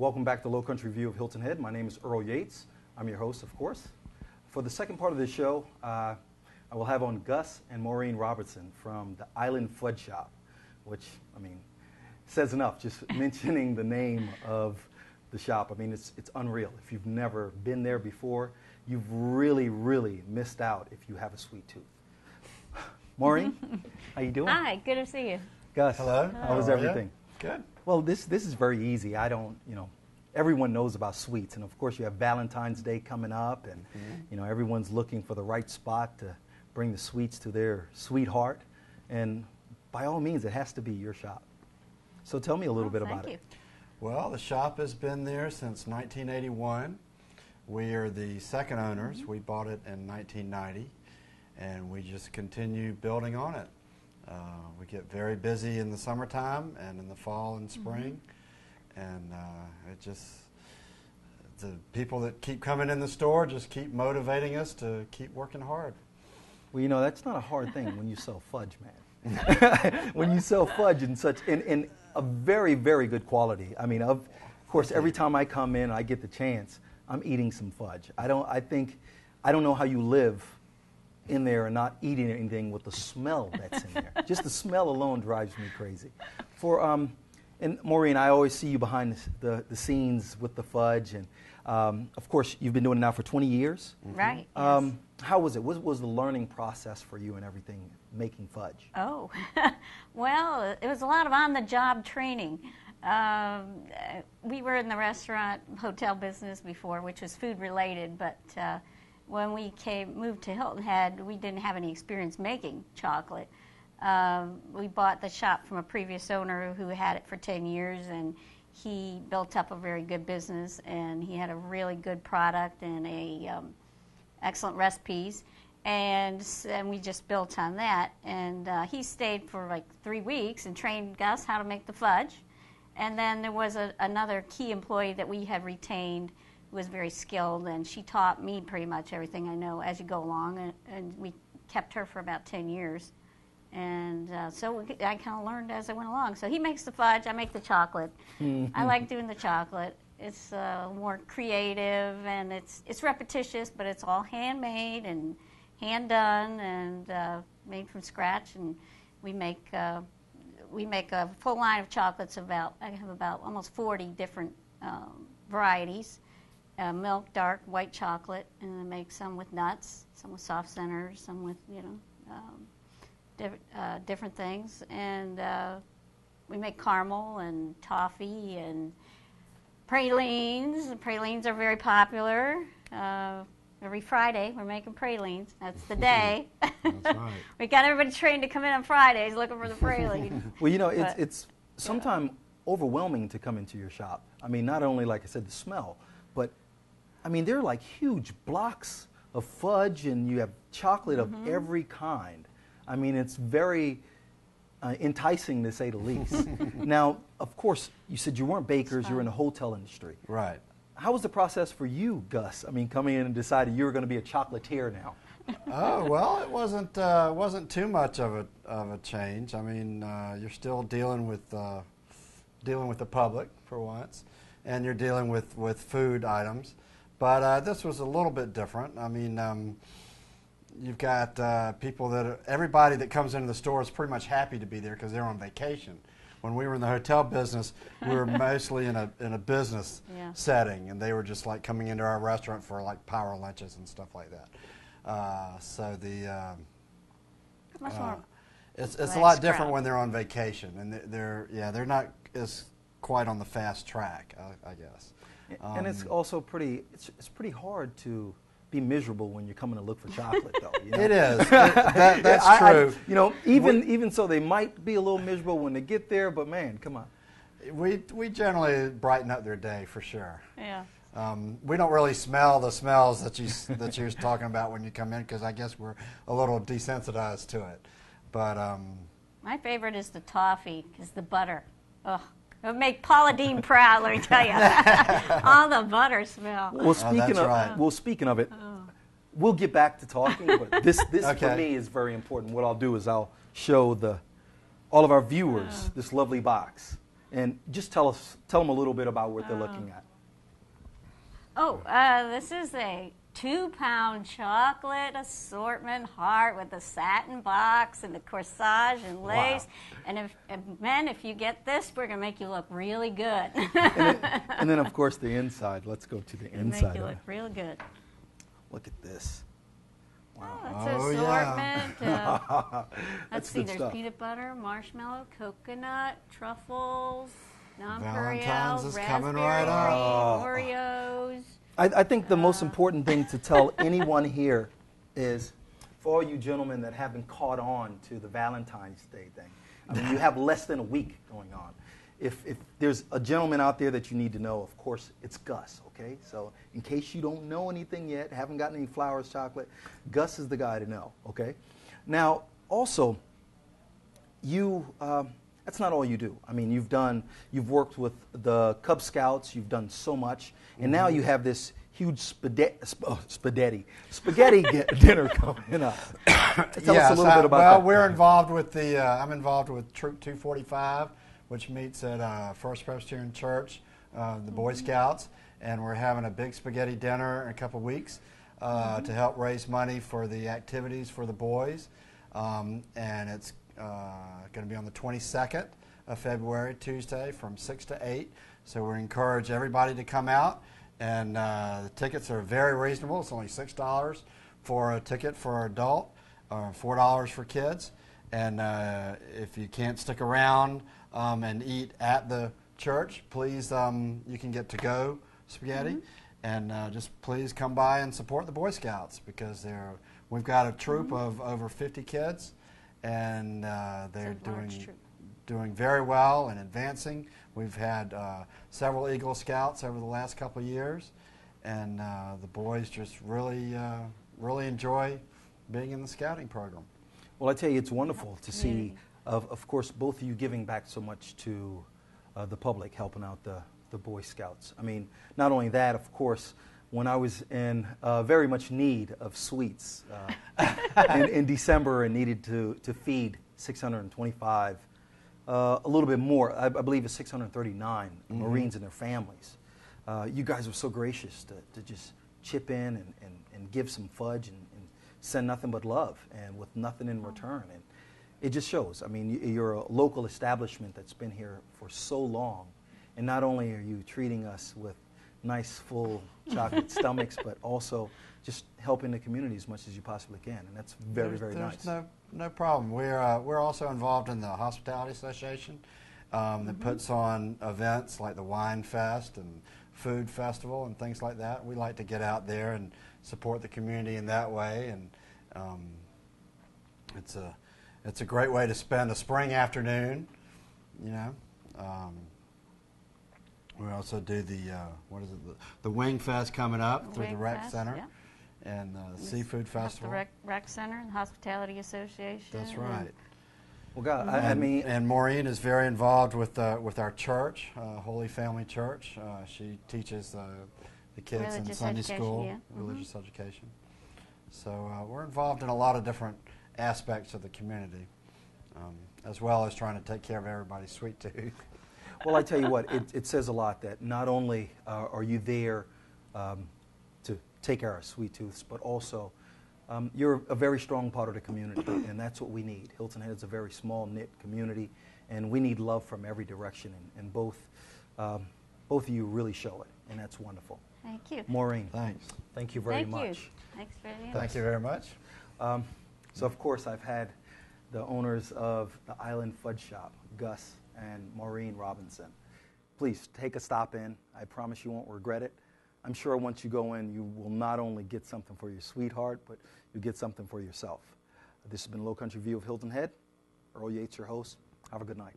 Welcome back to Lowcountry View of Hilton Head. My name is Earl Yates. I'm your host, of course. For the second part of this show, I will have on Gus and Maureen Robertson from the Island Fudge Shop, which, I mean, says enough, just mentioning the name of the shop. I mean, it's unreal. If you've never been there before, you've really, really missed out if you have a sweet tooth. Maureen, how you doing? Hi, good to see you. Gus, hello. How was everything? Good. Well, this is very easy. I don't, everyone knows about sweets, and of course you have Valentine's Day coming up, and everyone's looking for the right spot to bring the sweets to their sweetheart, and by all means, it has to be your shop. So tell me a little bit about it. Well, the shop has been there since 1981. We are the second owners. We bought it in 1990, and we just continue building on it. We get very busy in the summertime and in the fall and spring, and the people that keep coming in the store just keep motivating us to keep working hard. Well, that's not a hard thing when you sell fudge, man. When you sell fudge in a very, very good quality. I mean, of course, every time I come in, I get the chance, I'm eating some fudge. I don't know how you live in there and not eating anything with the smell that's in there. Just the smell alone drives me crazy. And Maureen, I always see you behind the scenes with the fudge, and of course, you've been doing it now for 20 years. Right. Yes. How was it? What was the learning process for you and everything making fudge? Oh, well, it was a lot of on-the-job training. We were in the restaurant hotel business before, which was food-related, but when we moved to Hilton Head, we didn't have any experience making chocolate. We bought the shop from a previous owner who had it for 10 years, and he built up a very good business, and he had a really good product and excellent recipes, and we just built on that. And he stayed for like 3 weeks and trained Gus how to make the fudge. And then there was another key employee that we had retained who was very skilled, and she taught me pretty much everything I know as you go along, and we kept her for about 10 years. And so I kind of learned as I went along. So he makes the fudge, I make the chocolate. I like doing the chocolate. It's more creative, and it's repetitious, but it's all handmade and hand done and made from scratch. And we make a full line of chocolates. I have about almost 40 different varieties. Milk, dark, white chocolate, and I make some with nuts, some with soft centers, some with different things. And we make caramel and toffee and pralines. Pralines are very popular. Every Friday we're making pralines. That's the day. That's right. We got everybody trained to come in on Fridays looking for the pralines. Well, it's sometimes overwhelming to come into your shop. I mean, not only, like I said, the smell, but I mean, they're like huge blocks of fudge, and you have chocolate of every kind. I mean, it's very enticing, to say the least. Now, of course, you said you weren't bakers, you were in the hotel industry. Right. How was the process for you, Gus? I mean, coming in and deciding you were going to be a chocolatier now. Oh, well, it wasn't too much of a change. I mean, you're still dealing with the public for once, and you're dealing with food items. But this was a little bit different. I mean, you've got everybody that comes into the store is pretty much happy to be there because they're on vacation. When we were in the hotel business, we were mostly in a business setting, and they were just like coming into our restaurant for like power lunches and stuff like that. So it's a lot different when they're on vacation, and they're not as quite on the fast track, I guess. And it's also pretty hard to be miserable when you're coming to look for chocolate, though. It is. That's true. Even so, they might be a little miserable when they get there, but man, come on. We generally brighten up their day for sure. Yeah. We don't really smell the smells that you're talking about when you come in, because I guess we're a little desensitized to it. But my favorite is the toffee, because the butter. Ugh. It would make Paula Deen proud, let me tell you. All the butter smell. Well, speaking of it, we'll get back to talking, but this for me is very important. What I'll do is I'll show all of our viewers this lovely box. And just tell them a little bit about what they're looking at. This is a 2-pound chocolate assortment heart with a satin box and the corsage and lace. Wow. And if you get this, we're going to make you look really good. and then, of course, the inside. Let's go to the inside. Make you look real good. Look at this. Wow. That's an assortment. Yeah. Let's see, there's stuff. Peanut butter, marshmallow, coconut, truffles, nonpareil, raspberry, right Oreos. I think the most important thing to tell anyone here is, for all you gentlemen that haven't caught on to the Valentine's Day thing, I mean, you have less than a week going on. If there's a gentleman out there that you need to know, of course, it's Gus, okay? So in case you don't know anything yet, haven't gotten any flowers, chocolate, Gus is the guy to know, okay? Now, also, that's not all you do. I mean, you've worked with the Cub Scouts, you've done so much, and now you have this huge spaghetti dinner coming up. Tell us a little bit about that. Well, we're involved with I'm involved with Troop 245, which meets at First Presbyterian Church, the Boy Scouts, and we're having a big spaghetti dinner in a couple weeks to help raise money for the activities for the boys, and it's going to be on the 22nd of February, Tuesday, from 6 to 8. So we encourage everybody to come out, and the tickets are very reasonable. It's only $6 for a ticket for an adult, or $4 for kids. And if you can't stick around and eat at the church, please, you can get to-go spaghetti. And just please come by and support the Boy Scouts, because we've got a troop of over 50 kids, and they're doing very well and advancing. We've had several Eagle Scouts over the last couple of years, and the boys just really enjoy being in the scouting program. Well, I tell you, it's wonderful to see, of course, both of you giving back so much to the public, helping out the Boy Scouts. I mean, not only that, of course, when I was in very much need of sweets in December and needed to feed 625, a little bit more, I believe it's 639 Marines and their families. You guys were so gracious to just chip in and give some fudge and send nothing but love, and with nothing in return. And it just shows. I mean, you're a local establishment that's been here for so long, and not only are you treating us with nice, full chocolate stomachs, but also just helping the community as much as you possibly can, and that's very nice. There's no problem. We're also involved in the Hospitality Association that puts on events like the Wine Fest and Food Festival and things like that. We like to get out there and support the community in that way, and it's a great way to spend a spring afternoon, you know. We also do the Wing Fest coming up through the Rec Center, and the Seafood Festival. The Rec Center and the Hospitality Association. That's right. Well, God, I mean, and Maureen is very involved with our church, Holy Family Church. She teaches the kids in Sunday school, religious education. So we're involved in a lot of different aspects of the community, as well as trying to take care of everybody's sweet tooth. Well, I tell you what, it says a lot that not only are you there to take care of our sweet tooths, but also you're a very strong part of the community, and that's what we need. Hilton Head is a very small knit community, and we need love from every direction, and both of you really show it, and that's wonderful. Thank you. Maureen, Thanks. Thank you very much. Thanks very much. Thank you very much. So, of course, I've had the owners of the Island Fudge Shop, Gus and Maureen Robinson. Please take a stop in. I promise you won't regret it. I'm sure once you go in, you will not only get something for your sweetheart, but you get something for yourself. This has been Lowcountry View of Hilton Head. Earl Yates, your host. Have a good night.